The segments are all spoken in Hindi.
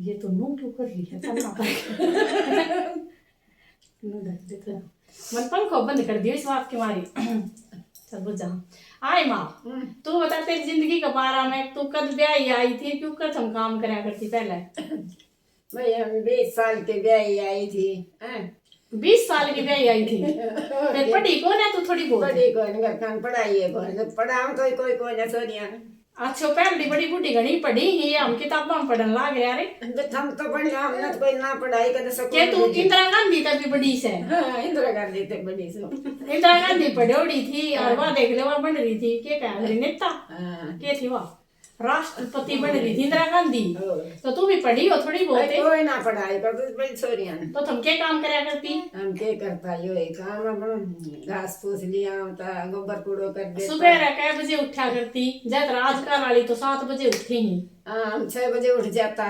ये तो नू क्यों कर रही है चलना पड़ेगा नू ढक दे थोड़ा मन पंखो बंद कर दियो इस बात की मारी चल बुझ जा आए माँ तू बता तेरी जिंदगी का बारा में तू कद ब्याह आई थी क्यों कर हम काम करया करती पहले भाई हम 20 साल के ब्याह आई थी 20 साल की ब्याह आई थी फिर पढ़ी कौन है तू थोड़ी बहुत पढ़ी कौन घर पढ़ाई है कौन पढ़ाऊं तो कोई कोई ना सोनिया अच्छा पहली बड़ी बूढ़ी घनी पढ़ी ही हम किताबों में पढ़न लाग गया रे हम तो पढ़ हमने तो कोई ना पढ़ाई कर सको के तू इंदिरा गांधी तक भी बड़ी से हां इंदिरा गांधी तक बड़ी से इंदिरा गांधी पढ़ोड़ी थी और वह देख ले वह बन रही थी के कह रही नेता के थी वह राष्ट्रपति बन रही थी इंदिरा गांधी तो तू भी पढ़ी हो थोड़ी बहुत कोई ना पढ़ाई कर तो बड़ी छोरियां तो तुम क्या काम करया करती हम क्या करता यो एक काम अपन घास फूस लिया होता गोबर कूड़ो कर दे सुबह कै बजे उठा करती जब आजकल वाली तो 7 बजे उठी ही हम 6 बजे उठ जाता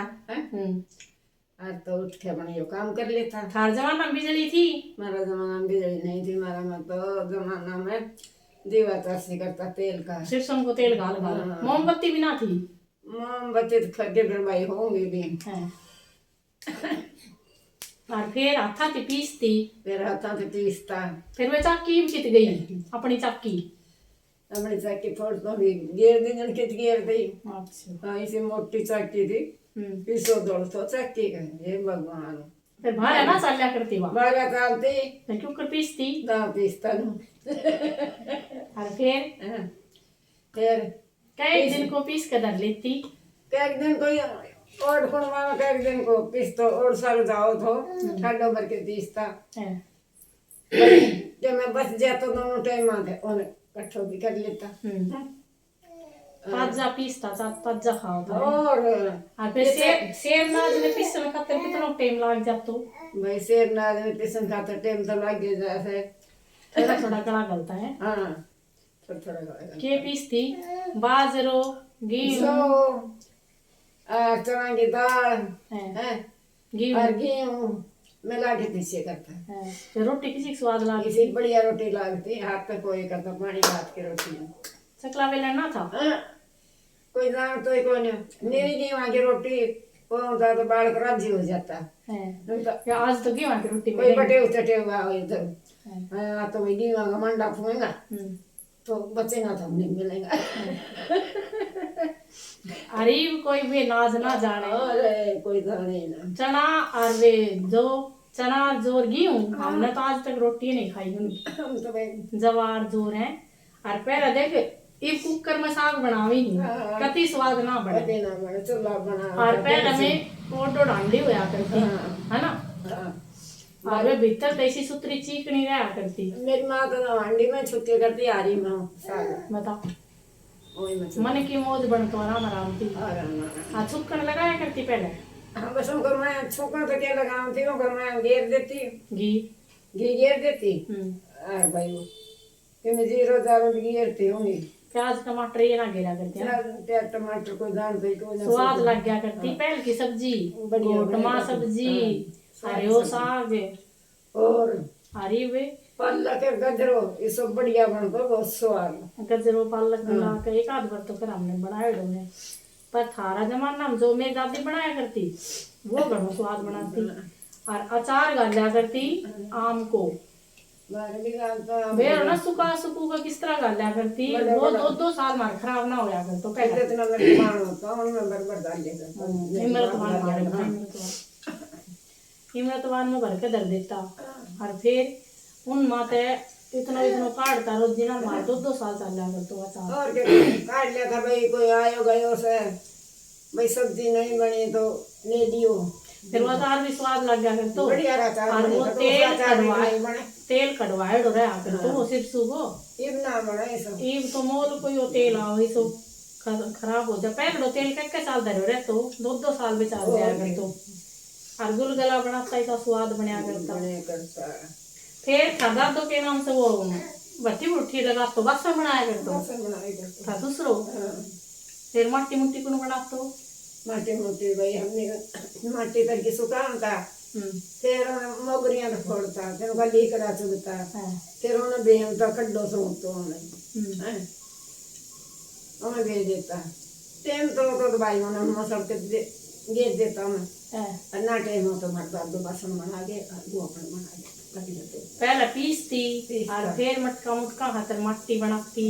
आज तो उठ के अपन यो काम कर लेता थार जमाना में बिजली थी हमारा जमाना में बिजली नहीं थी हमारा में तो जमाना में दीवा तरसी करता तेल का सरसों को तेल घाल घाल मोमबत्ती भी ना थी मोमबत्ती तो खड्डे भाई होंगे भी और फिर हाथा से पीसती फिर हाथा से पीसता फिर वे चाकी भी कित गई अपनी चाकी अपनी चाकी थोड़ी तो भी घेर दी जन कित घेर दी अच्छा हाँ इसे मोटी चाकी थी पीसो दौड़ तो चाकी का ये भगवान फिर भाया ना चाल्या करती वहाँ बारह चालती फिर क्यों कर पीसती ना पीसता नू और फिर कई दिन को पीस कर धर लेती कई दिन कोई और कुणवा कई दिन को पीस तो और साल जाओ तो ठंडो भर के पीसता जब मैं बच जाता दोनों टाइम आते उन्हें कट्ठो भी कर लेता ताजा पीसता ताजा खाओ तो और फिर सेब नाज में पीसने खातिर कितना टाइम लग जातो भाई सेब नाज में पीसन खातिर टाइम तो लग गया जैसे थोड़ा थोड़ा गला गलता है हाँ थोड़ा थोड़ा गला के पीसती बाजरो गेहूं चना की दाल गेहूं और गेहूं मिला के पीछे करता है फिर रोटी किसी स्वाद लागती किसी बढ़िया रोटी लागती हाथ पे कोई करता पानी हाथ की रोटी चकला बेलन ना था कोई जान तो कोई नहीं मेरी गेहूं की रोटी वो होता तो बाल का राज्य हो जाता है आज तो गेहूं की रोटी कोई बटे उचटे हुआ हो इधर तो वही गेहूं का मंडा फूंगा तो बचेगा तो नहीं मिलेगा अरे कोई भी नाज ना जाने अरे कोई जाने ना चना और वे जो चना जोर गेहूं हमने तो आज तक रोटी नहीं खाई उनकी हम तो भाई जवार जोर है और पहले देख इस कुकर में साग बनावी नहीं कति स्वाद ना बने चूल्हा बना और पहले में ओटो डांडी होया करती है ना और वे भीतर तैसी सुतरी चीकनी रहा करती मेरी माँ तो हांडी में छुट्टी करती आ रही माँ बता मन की मौज बन तो आराम आराम थी हाँ छुपकन लगाया करती पहले हाँ बस उनको मैं छुपकन तो क्या लगाती हूँ मैं घेर देती घी घेर देती और भाई वो कि मैं 0 घेरती हूँ प्याज टमाटर ये ना घेरा करती है प्याज टमाटर को जानते कोई स्वाद लग गया करती पहल की सब्जी टमा सब्जी अरे वो साग और अरे वे पालक गजरो ये सब बढ़िया बनता बहुत स्वाद गजरो पालक बना कर एक आध बार तो फिर हमने बनाए डोने पर थारा जमाना में जो मेरी दादी बनाया करती वो घणो स्वाद बनाती और अचार गालिया करती आम को वे ना सुखा सुकू का किस तरह गालिया करती वो 2-2 साल मार खराब ना होया कर तो पहले इतना मेहमान होता उनमें बरबर डाल देता हिमरतवान में भर के धर देता और फिर उन माते इतना इतना काटता रोज दिन मार 2-2 साल चल जाया कर तो अचार और क्या काट लिया था भाई कोई आयो गयो से भाई सब्जी नहीं बनी तो ले लियो फिर वो अचार भी स्वाद लग गया कर तो बढ़िया रहता है और वो तेल कड़वाए डो रहा कर तो वो सिर्फ सुगो इब ना बने सब इब तो मोल कोई वो तेल आओ सो खराब हो जा पहले दो तेल के साल धरे रहे तो 2-2 साल भी चल जाया कर तो और गुलगला बनाता है स्वाद बनया करता फिर खादा तो के नाम से वो भट्टी बुट्टी लगा तो बस बनाया करता था दूसरो फिर मट्टी मुट्टी को बना तो माटी मोटी भाई हमने माटी तक की सुखाता फिर मोगरियां तो फोड़ता फिर उनका लीकड़ा चुगता फिर उन्हें बेहता कड्डो सूंघतो उन्हें भेज देता टाइम तो भाई उन्हें मसल के गेर देता मैं हैं। ना टाइम हो तो मरता दो बासन बना के वो अपन बना के लग जाते पहले पीसती पीसता। और फिर मटका मुटका हाथ मट्टी बनाती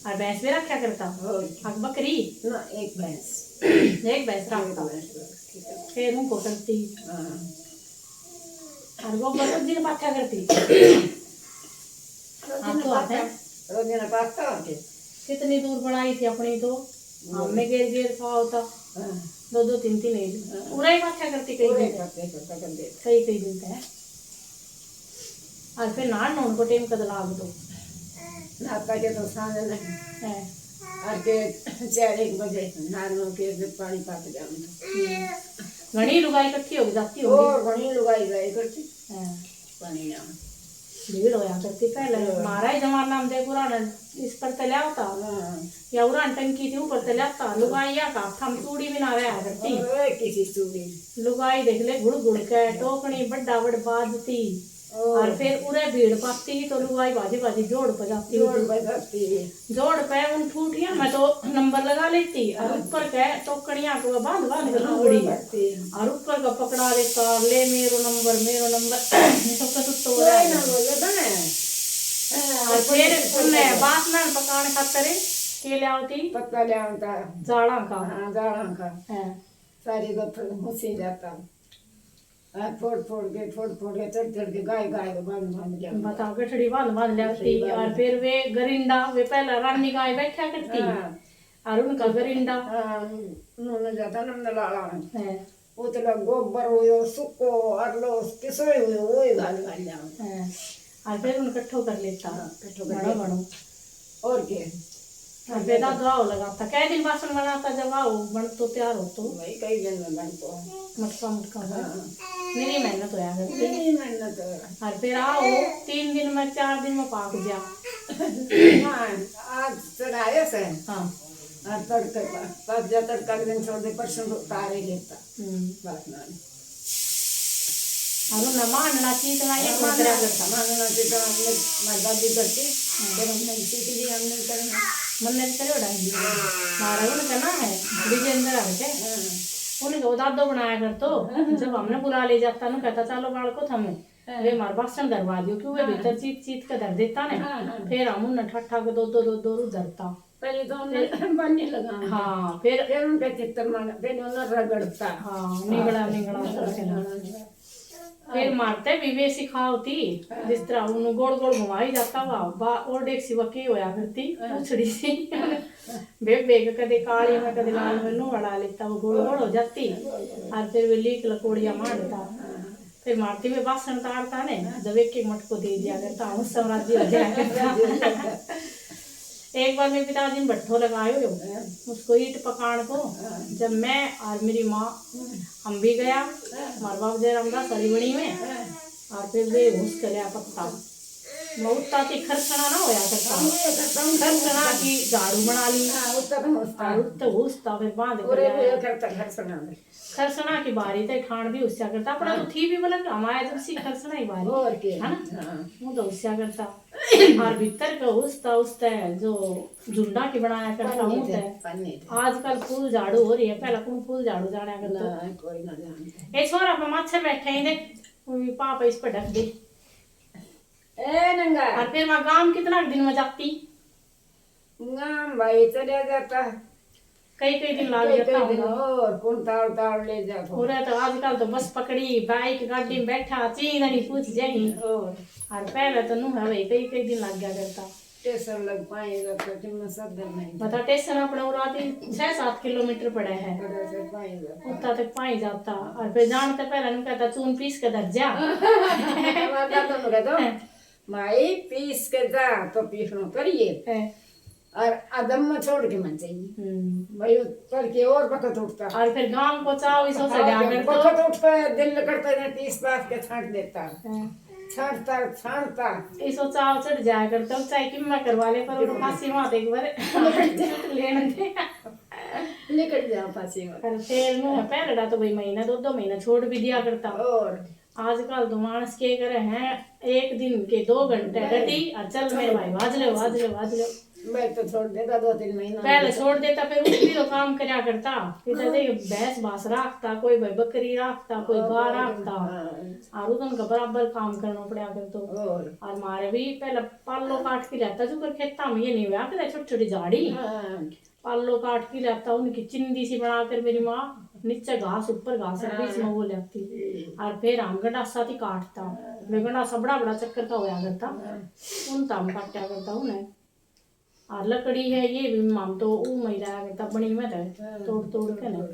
और भैंस भी रखा करता और और बकरी ना एक भैंस एक भैंस रखता ठीक है फिर उनको करती हाँ और गोबर उस दिन पाथा करती आप तो आते हैं रोजाना पास्ता होते कितनी दूर बढ़ाई थी अपनी तो हमने घेर घेर खाओ होता हाँ दो दो तीन तीन पूरा ही पाथा करती कई पूरे दिन करते करता कर दे कई कई दिन है और फिर नान नोन को टाइम कद लाग दो नाता के तो सांझ नहीं है और के 4-1 बजे नानो के जब पानी पाते जाऊँ घनी लुगाई इकट्ठी हो जाती ओ होगी घणी लुगाई गई करती हैं। पानी ना भीड़ होया करती पहले हमारा ही जमाना में देख उरान इस पर तल्या होता हाँ या उरान टंकी थी ऊपर तल्या था लुगाई या का हम चूड़ी भी ना रहा करती ओए किसी चूड़ी लुगाई देख ले गुड़ गुड़ के टोकनी बड़ा बड़ बाजती और फिर उरे भीड़ पाती तो लुगाई बाजी बाजी जोड़ पे जाती जोड़ बजाती जोड़ पे उन ठूठिया मैं तो नंबर लगा लेती और ऊपर के टोकनिया को बांध बांध के लुगड़ी करती और ऊपर का पकड़ा लेता ले मेरो नंबर सबका तो कोई ना बोले तो ना और फिर उनने बात ना पकाने खातर के ले आवती पत्ता ले आता जाड़ा का हाँ जाड़ा का हैं। सारी गप्प मुसी जाता फोड़ फोड़ के चढ़ के गाय गाय को बांध के बताओ गठड़ी बांध बांध लेती और फिर वे गरिंडा वे पहला रानी गाय बैठा करती और उनका गरिंडा उन्होंने जाता नमन लाला हैं। उतला गोबर हुयो सुको अरलो किसोय हुयो वो गाल गाल जाओ हैं। और फिर उन इकट्ठो कर लेता इकट्ठो कर बड़ो बड़ो और के और बेदा दुआओ लगाता कै दिन बासन बनाता जब आओ बन तो तैयार हो तो भाई कई दिन में बन तो मटका मुटका मेरी मेहनत होया करती नहीं मेहनत और फिर आओ 3 दिन में 4 दिन में पाक जा हाँ आज चढ़ाए से हाँ और तड़के पास जा तड़का के दिन छोड़ दे परसों तारे लेता बात ना और ना मानना चीज ना ये मानना करता मांगना तो हमने दादी करती फिर हमने सीख लिया हमने करना मन ने करे उड़ाई मारा उनका ना है विजेंद्र है उन्हें दादो बनाया कर तो जब हमने बुला ले जाता ना कहता चलो बालको थमे वे मार बासन धरवा दियो क्यों वे भीतर चीत चीत के धर देता ना फिर हम उन ठट्ठा के दो धरता पहले तो हमने बनने लगा हाँ फिर उनका चित्र मांगा फिर उन्हें रगड़ता हाँ निगड़ा निगड़ा फिर मारते भी वे सिखावती जिस तरह उन गोल गोल घुमाई जाता हुआ और देख सिवा की होया करती उछड़ी सी बेग बेग कदे काली में कदे लाल में नो बड़ा लेता वो गोल गोल हो जाती और फिर वे लीक लकोड़िया मारता फिर मारती में बासन तारता ने जब एक एक मटको दे दिया करता उस साम्राज्य हो जाया करता एक बार मेरे पिताजी ने भट्ठो लगायो उसको ईट पकाने को जब मैं और मेरी माँ हम भी गया हमारे बाप जय रामदास हरिवणी में और फिर वे घुस कर लिया पत्ता मैं उठता थी खरसना ना होया करता खरसना की झाड़ू बना ली और उठते घुसता फिर बांध खरसना की बारी तक ठाण भी उससे करता अपना तो थी भी बोला हमारे जब सी खरसना ही बारी है ना वो तो उससे करता और भीतर का उस्ता जो झुंडा की बनाया करता हूँ आजकल फूल झाड़ू हो रही है पहला कौन फूल झाड़ू जाना करता ये छोरा पे मच्छर बैठे ही देख पापा इस पर ढक दे और फिर वहाँ गांव कितना दिन में जाती भाई चले जाता कई कई दिन लाग जाता और कौन ताड़ ले जाता पूरा तो आजकल तो बस पकड़ी बाइक गाड़ी में बैठा चीनी पूछ जाही और पहले तो नु है कई कई दिन लग गया करता स्टेशन लग पाएगा तो तुम सब दिन नहीं बता स्टेशन अपने उराती 6-7 किलोमीटर पड़ा है उतना तक पाई जाता और फिर जानते पहले नु कहता चून पीस के दर जा माई पीस के जा तो पीसनो करिए और आदम में छोड़ के मन चाहिए भाई ऊपर की और बकत उठता और फिर गांव को चाव इसो से जाकर तो बकत उठता है दिल करता है 30 के छांट देता छांटता इसो चाव चढ़ जाया करता चाहे किम्मा करवा ले पर वो फांसी मार एक बार लेने दे लेकर जाओ फांसी में और फिर नु पहले तो भाई महीना 2 महीना छोड़ भी दिया करता और आजकल तो मानस के करे हैं एक दिन के 2 घंटे डटी और चल मेरे भाई वाज ले मैं तो छोड़ देता 2-3 महीना। पहले छोड़ देता, फिर उस भी तो काम करया करता। इधर देख भैंस भास राखता, कोई भाई बकरी राखता, कोई गाय राखता, और उनका बराबर काम करना पड़ा कर तो। और मारे भी पहले पालो काट के लाता, जो कर खेता में ये नहीं हुआ कि छोटी छोटी झाड़ी पालो काट के लाता, उनकी चिंदी सी बनाकर मेरी माँ नीचे घास ऊपर घास बीच में वो लाती, और फिर हम गंडासा थी काटता। मैं गंडासा बड़ा बड़ा चक्कर का होया करता, उन ताम काटा करता हूँ ना। और लकड़ी है ये भी माम तो ऊ महिला करता बनी में तोड़ तोड़ के ना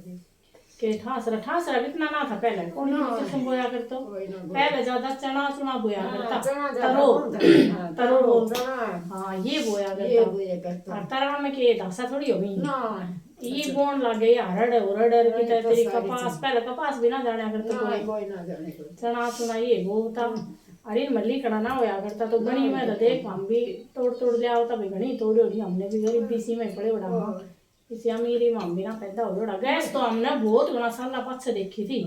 के ठासरा इतना ना था पहले, कौन किस्म बोया करता पहले ज्यादा चना चुना बोया करता, तरो बोलता। हाँ ये बोया करता, और तरा में के धासा थोड़ी हो गई ये बोन लगे हरड़ उरड़ की तेरी कपास, पहले कपास भी ना जाना करता कोई चना चुना ये बोता। अरे मल्ली कड़ा ना होया करता तो घनी में तो देख हम भी तोड़ तोड़ लिया होता भाई, घनी तोड़ी होगी हमने भी, गरीबी सी में पड़े उड़ा इसे अमीरी में हम भी ना पैदा हो उड़ा। गैस तो हमने बहुत घना साल पाछे देखी थी,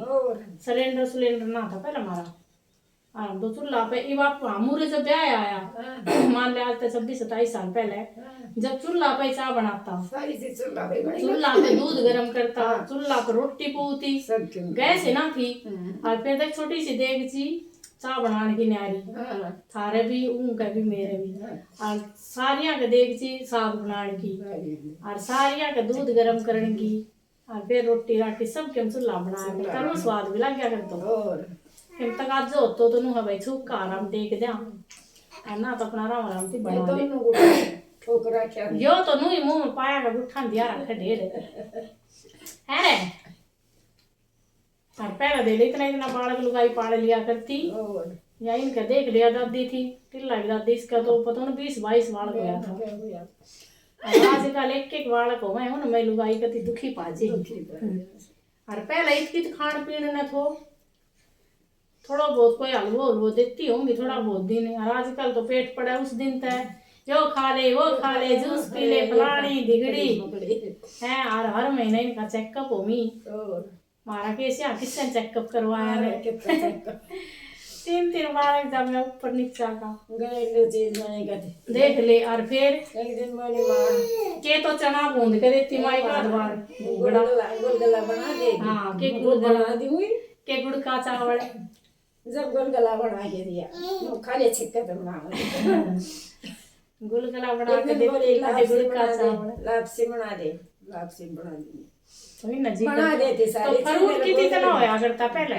सिलेंडर ना था पहले हमारा, और दो चूल्हा पे ये बाप हमूरे जब ब्याह आया मान लिया आज तक 26-27 साल पहले, जब चूल्हा पे चाय बनाता, चूल्हा पे दूध गर्म करता, चूल्हा पे रोटी पूती, गैस है ना थी। और फिर तक छोटी सी देगची चाय बनाने की न्यारी, थारे भी उनका भी मेरे भी, और सारिया के देगची साग बनाने की, और सारिया के दूध गर्म करने की, और फिर रोटी राटी सब के चूल्हा बनाया करता, स्वाद भी लग गया करता। तक आज होतो तो नु भाई छुपका आराम देख दिया ना, तो अपना आराम आराम से बना ले यो तो नु ही मुंह में पाया का गुठा दिया रखे ढेर है रे। और पहले दे इतना इतना बालक लुगाई पाल लिया करती, या इनका देख लिया दादी थी टिल्ला की दादी, इसका तो पता नहीं 20-22 बालक होया था। आजकल एक बालक हो गए हो मैं लुगाई कती दुखी पाजी। और पहले इतनी खान पीन न थो, थोड़ा बहुत कोई हलवो देती होंगी थोड़ा बहुत दिन, और आजकल तो पेट पड़ा उस दिन तक जो खा ले वो खा ले, जूस पी ले, फलानी दिगड़ी है। और हर महीने इनका चेकअप होगी मारा कैसे किसने चेकअप करवाया ने 3 बार एग्जाम में ऊपर नीचा का देख ले। और फिर एक दिन मेरी माँ के तो चना भूंद के देती माई का द्वार गुलगुला बना दे। हाँ के गुलगुला बना दी हुई के गुड़ का चावल जब गुलगुला बना के दिया वो खाली छिक्का तो गुलगुला बना के देती, कभी गुड़ का चावल लापसी बना दे, लापसी बना दी वही ना जी बना देती सारी। तो फ्रूट की कितना होया करता पहले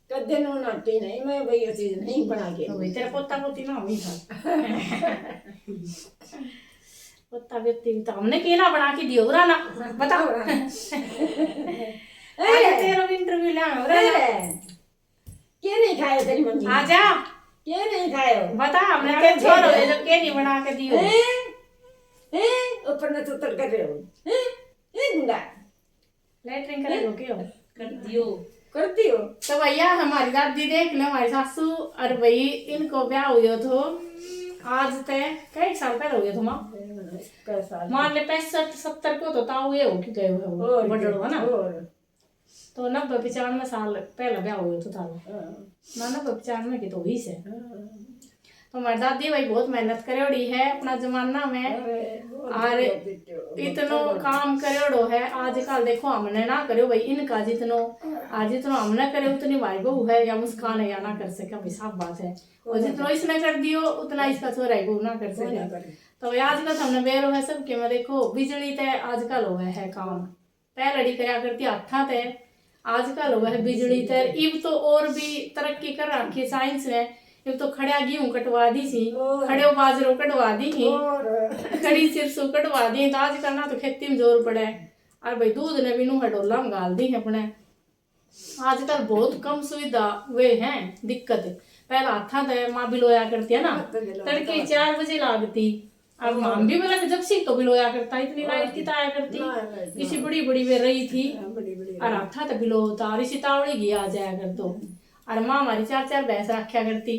कदे नो नाटी नहीं मैं भाई ये चीज नहीं बना के तो भाई तेरा पोता पोती ना हुई था पोता बेटी तो हमने केला बना के दियो ना बताओ तेरा इंटरव्यू ले आओ रे क्या नहीं खाया तेरी मम्मी आजा क्या नहीं खाया बता हमने के छोरो है जो के नहीं बना के दियो ऊपर न तो तर कर रहे हो गुंडा लेटरिंग करेगो क्यों करती हो तो भैया हमारी दादी देख लो हमारी सासू और भाई इनको ब्याह हुआ तो आज तक कई साल पहले हुए थे माँ मान ले 65-70 को तो ताऊ ये हो कि गए हुए बड़ो है ना, तो 90-95 साल पहले ब्याह हुए तो ताऊ ना 90-95 की तो हुई से। तो हमारी दादी भाई बहुत मेहनत करेड़ी है अपना जमाना में, और इतनो काम करेड़ो है। आजकल देखो हमने ना करो भाई इनका जितनो आज जितनो हमने करे उतनी भाई बहू है या मुस्कान है या ना कर सके भाई साफ बात है, और जितनो इसने कर दियो उतना इसका छोरा है वो ना कर सके। तो आजकल हमने बेरो है सबके में देखो बिजली ते आजकल हुआ है काम, पहले करया करती हाथा ते आजकल हुआ है बिजली ते। इब तो और भी तरक्की कर रखी है साइंस ने, इब तो खड़ा गेहूं कटवा दी सी, खड़े बाजरो कटवा दी ही, खड़ी सिरसों कटवा दी। तो आजकल ना तो खेती में जोर पड़े, और भाई दूध ने भी नू हडोला में गाल दी है अपने। आजकल बहुत कम सुविधा वे हैं दिक्कत। पहला हाथा ते माँ बिलोया करती है ना, तड़के 4 बजे लागती, अब माँ भी बोला जब सी तो बिलोया करता, इतनी लाइट की ताया करती इसी बड़ी बड़ी वे रही थी, और हाथा तो बिलो होता, और इसी तावड़ी घी आ जाया कर तो। और माँ हमारी 4-4 भैंस रखा करती,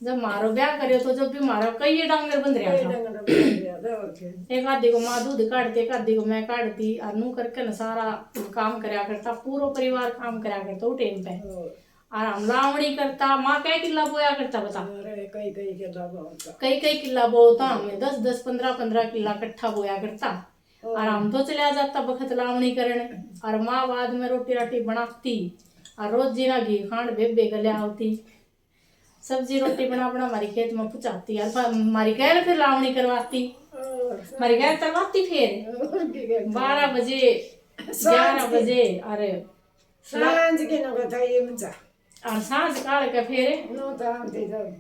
जब मारो ब्याह करे तो जब भी मारो कई डांगर बंध रहा था, एक आधी को माँ दूध काटती, एक आधी को मैं काटती, और नू करके न सारा काम करया करता, पूरा परिवार काम करया करता वो टाइम पे। और हम लावणी करता। माँ कई किला बोया करता बता? अरे कई कई के लाभ होता। कई कई किला बोता हमें, 10-10 15-15 किला इकट्ठा बोया करता। और हम तो चला जाता बखत लावणी करने। और माँ बाद में रोटी राटी बनाती और रोज जीरा घी खांड बेबे गले आवती, सब्जी रोटी बना बना हमारी खेत में पुचाती और हमारी गैर फिर लावणी करवाती। हमारी गैर करवाती फिर 12 बजे 11 बजे। अरे सांझ के न बता ये मुझा और सांझ काल के फिर नो तांते जब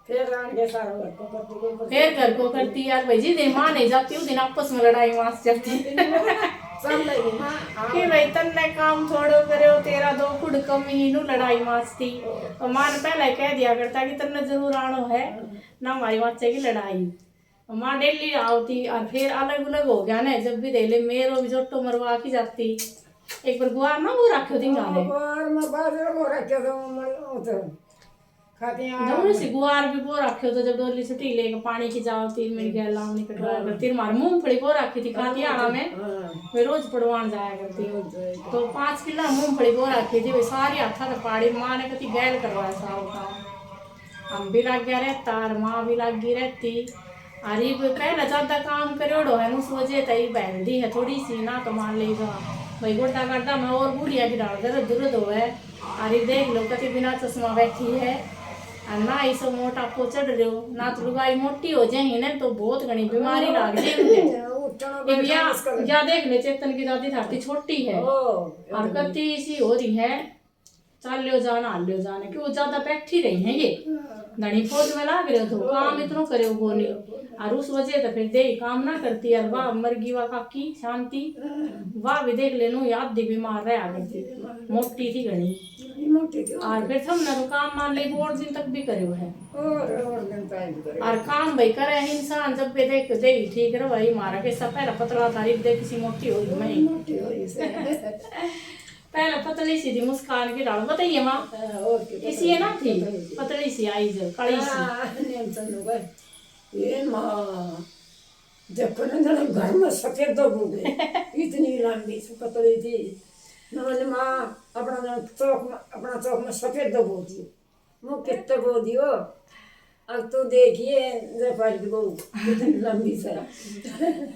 फिर रान के सारा घर को करती को फिर घर को करती। यार भाई जी दिन माँ नहीं जाती उस दिन आपस में लड़ाई मास जाती सब लगी मां कि भाई तन्ने काम थोड़ो करे तेरा 2 कुड़ कम ही नु लड़ाई माचती। तो माँ ने पहले कह दिया करता कि तन्ने जरूर आनो है ना हमारी बच्चे की लड़ाई। तो माँ डेली आवती और फिर अलग अलग हो गया ना जब भी देले मेरो भी जोटो मरवा की जाती। एक बार गुआर ना वो रखो दिन गाने और मैं बाजार को रखे तो खाती हैं जरूर से गुआर भी बो रखे तो जब डोली छुट्टी लेके पानी की जाओ 3 मिनट गया लावनी कटवा करती। मार मूंगफली बो रखी थी खाती आड़ा में वे रोज पड़वान जाया करती। तो 5 किलो मूंगफली बो रखी थी वे सारी हाथा तो पाड़ी। माँ ने कभी गैल करवाया साहब काम हम भी लग गया रहता और माँ भी लग गई रहती। अरे पहले ज्यादा काम करोड़ो है उस वजह तई बहलदी है थोड़ी सी ना तो मान लेगा भाई गोड्डा गाड्डा में और बुढ़िया की डाल दर्द दुर्द हो है। अरे देख लो कति बिना चश्मा बैठी है और ना ही सब मोटापो चढ़ रहे हो ना तो लुगाई मोटी हो जाएगी ना तो बहुत घनी बीमारी लग जाएगी। या देख ले चेतन की दादी थाती छोटी है और कति सी हो रही है चल लियो जाना हाल लियो जाने क्यों ज्यादा बैठी रही है ये धनी फौज में लाग रहे हो काम इतना करे वो नहीं और उस वजह तो फिर दे काम ना करती यार वाह मरगी वाह काकी शांति वाह भी देख लेनो याद दी बीमार रहा करती मोटी थी घनी और फिर हम ना तो काम मान ले और दिन तक भी करे है और काम भाई करे इंसान जब भी देख दे ठीक रहो भाई मारा के सब पहला पतला तारीफ दे किसी मोटी हो मैं पहले पतली सी थी मुस्कान की डाल बताइए माँ इसी है ना थी पतली सी आई जो कड़ी सी ये माँ जब घर में सफेद हो गए इतनी लंबी पतली थी मैंने माँ अपना चौक में सफेद हो थी मुँह कितने बो दियो अब तो देखिए लंबी सा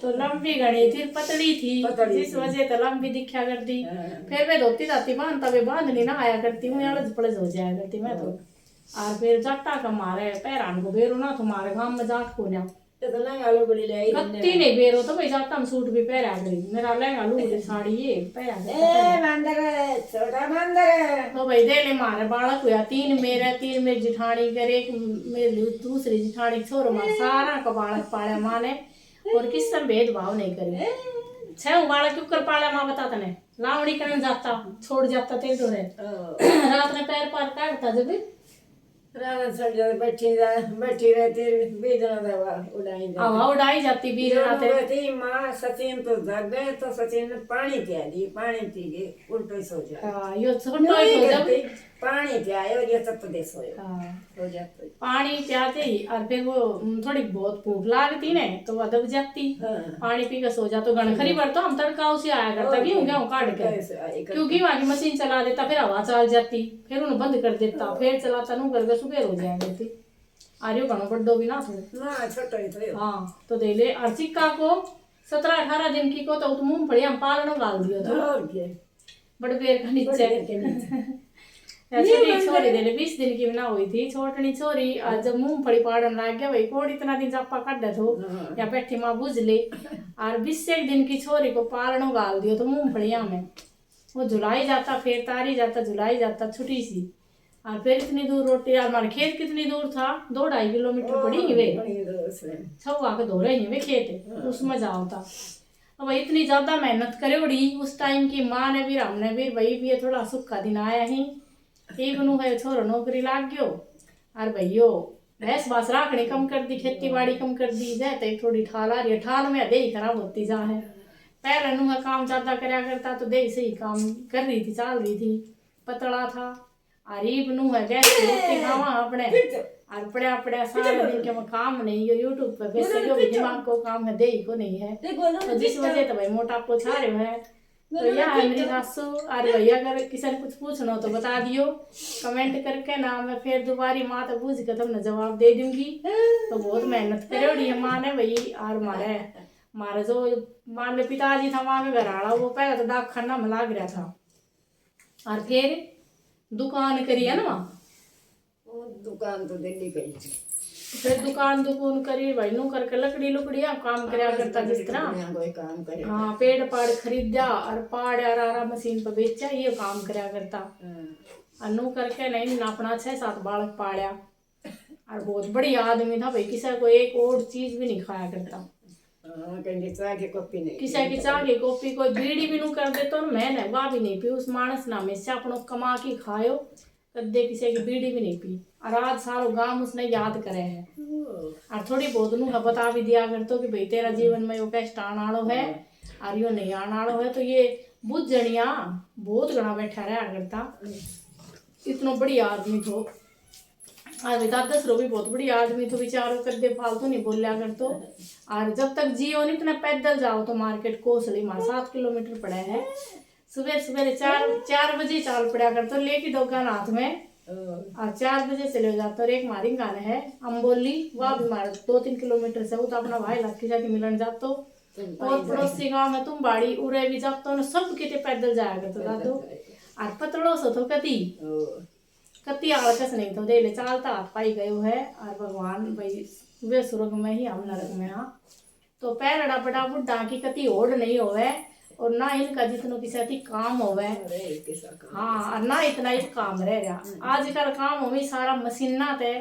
तो लंबी घड़ी फिर पतली थी जिस वजह तो लंबी दिखा करती। फिर मैं धोती जाती बांधता वे बांधनी ना आया करती हूँ अलझ पलझ हो जाया करती मैं तो। और फिर जट्टा का मारे पैरान को बेरो ना तुम्हारे गांव में जाट को ना कत्ती नहीं बेरो तो भाई जाता हम सूट भी पहरा गई मेरा लहंगा लूट साड़ी ये पहरा तो भाई दे ले मारे बालक हुआ 3 मेरी जिठानी करे एक मेरी दूसरी जिठानी छोरो मार सारा का बालक पाया माँ ने और किसी भेदभाव नहीं करे 6 बालक क्यों कर पाया माँ बता तने लावणी करने जाता छोड़ जाता तेल तो है रात में पैर पार काटता जब बैठी रहती उड़ाई जाती बीज माँ सचिन तो जग गए तो सचिन ने पानी पिया दी पानी पी के उल्टो सो जाए पानी पियायो ये सब तो देश हो जाता पानी पियाते ही और फिर वो थोड़ी बहुत भूख लागती ने तो वह दब जाती पानी पी के सो जा तो गणखरी पर तो हम तड़का उसे आया करता गेहूं काट के क्योंकि वहां की मशीन चला देता फिर हवा चल जाती फिर उन्हें बंद कर देता फिर चलाता नू करके सुबह हो जाया करती आर्यो घणो बड्डो भी ना छोटो हाँ तो दे ले और चिक्का को 17-18 दिन की को तो मूंगफली हम पालनो डाल दियो तो बड़े पेड़ का नीचे छोरी दे 20 दिन की ना हुई थी छोटनी छोरी और जब मूंगफली पाड़न लग गया भाई कोड़ इतना दिन जापा काटे थो या बैठी माँ बुझ ले और 20 दिन की छोरी को पालनो गाल दियो तो मूंगफलियां में वो झुलाई जाता फिर तारी जाता झुलाई जाता छुटी सी और फिर इतनी दूर रोटी हमारे खेत कितनी दूर था 2-2.5 किलोमीटर पड़ी ही वे छवा के धो रही वे खेत उसमें जाओ था अब इतनी ज्यादा मेहनत करे उड़ी उस टाइम की माँ ने भी हमने भी भाई भी थोड़ा सुखा दिन आया ही एक नू है छोरो नौकरी लाग गयो और भैयो भैंस बास राखनी कम कर दी खेती बाड़ी कम कर दी जाए थोड़ी ठाल आ रही है ठाल में दे खराब होती जा है पहले नू काम ज्यादा करया करता तो दे से ही काम कर रही थी चल रही थी पतला था अरीब नू है गैस रोटी खावा अपने और पड़ा पड़ा सारे दिन के काम नहीं है यूट्यूब पे वैसे जो दिमाग को काम है दे को नहीं है तो जिस वजह तो भाई मोटापो छा रहे है तो यह है मेरी सासू। और भैया अगर किसी ने कुछ पूछना हो तो बता दियो कमेंट करके ना, मैं फिर दोबारी माँ तो पूछ के तुमने जवाब दे दूंगी। तो बहुत मेहनत करोड़ी है माँ ने भाई। और मारे जो मान लो पिताजी था वहाँ का घर आड़ा, वो पहले तो डाक खाना में लाग रहा था और फिर दुकान करी है ना वहाँ। वो दुकान तो दिल्ली गई थी। फिर दुकान करी भाई नू करके लकड़ी लुकड़िया काम करया करता जिस तरह। कोई काम करे। हाँ पेड़ पाड़ खरीदा और पाड़ और आरा मशीन पर बेचा, ये काम करया करता। अनु करके नहीं अपना 6-7 बालक पालिया। और बहुत बड़ी आदमी था भाई, किसी को एक और चीज भी नहीं खाया करता। चाय की कॉपी नहीं, किसी की चाह की कॉपी, कोई बीड़ी भी नू कर दे तो मैंने वह भी नहीं पी। उस मानस ना हमेशा अपनों कमा के खायो, कदे किसी की बीड़ी भी नहीं पी। और आज सारो गांव उसने याद करे है। और थोड़ी बहुत नू बता भी दिया कर तो कि भाई तेरा जीवन में यो कष्ट आने वालो है और यो नहीं आने वालो है। तो ये बुझ जनिया बहुत घना बैठा रहा करता। इतना बड़ी आदमी थो। और बता 10 रो भी बहुत बड़ी आदमी तो विचारो कर दे, फालतू नहीं बोलिया कर तो। और जब तक जियो नहीं इतना पैदल जाओ तो मार्केट कोसली मार 7 किलोमीटर पड़ा है। सुबह सुबह 4 बजे चाल पड़ा कर तो लेके दोकान हाथ में। और 4 बजे चले जाते। और एक मारी गाना है अम्बोली, वह भी मार 2-3 किलोमीटर से। वो तो अपना भाई लाठी जाके मिलन जातो। और पड़ोसी गाँव में तुम बाड़ी उड़े भी जातो न, सब किते पैदल जाया करते जातो। और पतलो सो तो कति आलकस नहीं तो दे ले चालता हाथ पाई गयो है। और भगवान भाई वे स्वर्ग में ही हम नरक में। हाँ तो पैरड़ा बड़ा बुढ़ा की कति ओढ़ नहीं होवे और ना इनका जितना किसी काम होवे। हाँ और ना इतना ही काम रह रहा। आजकल काम हो सारा मशीना ते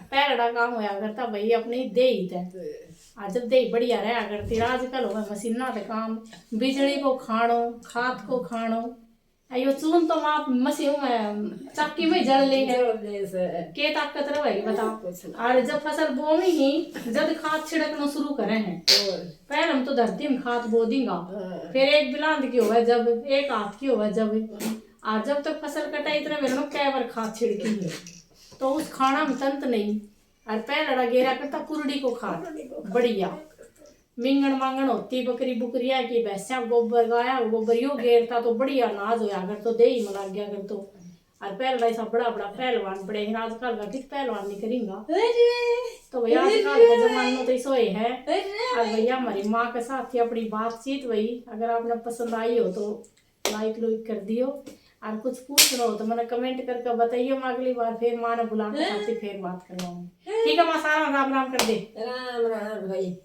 पैरड़ा काम होया करता भाई अपनी दे ही ते। आज जब दे बढ़िया रहा करती। आजकल हो मशीना ते काम, बिजली को खानो, खाद को खानो। यो चून तो वहाँ मशीन में चक्की में जल ले है के ताकत रहे बताओ। और जब फसल बोवी ही जब खाद छिड़कना शुरू करे हैं, पहले हम तो धरती में खाद बो देंगा, फिर एक बिलांद की होगा जब, एक हाथ की होगा जब। और जब तक फसल कटाई इतना मेरे कै बार खाद छिड़की है तो उस खाना में तंत नहीं। और पहला गेरा करता कुरड़ी को खाद बढ़िया मिंगन मांगन होती, बकरी बुकरिया की भैंसा गोबर गाया गोबर यो गेरता तो बढ़िया अनाज होया कर तो दे ही मला गया कर तो। और पहला ऐसा बड़ा बड़ा पहलवान पड़े हैं। आजकल का किस पहलवान नहीं करेंगा। तो भैया आजकल का जमाना तो ऐसा है। और भैया हमारी माँ के साथ थी अपनी बातचीत वही। अगर आपने पसंद आई हो तो लाइक लुइक कर दियो। और कुछ पूछना हो तो मैंने कमेंट करके बताइए। मैं अगली बार फिर माँ ने बुला के फिर बात करवाऊंगी। ठीक है माँ, सारा राम राम कर दे। राम राम भाई।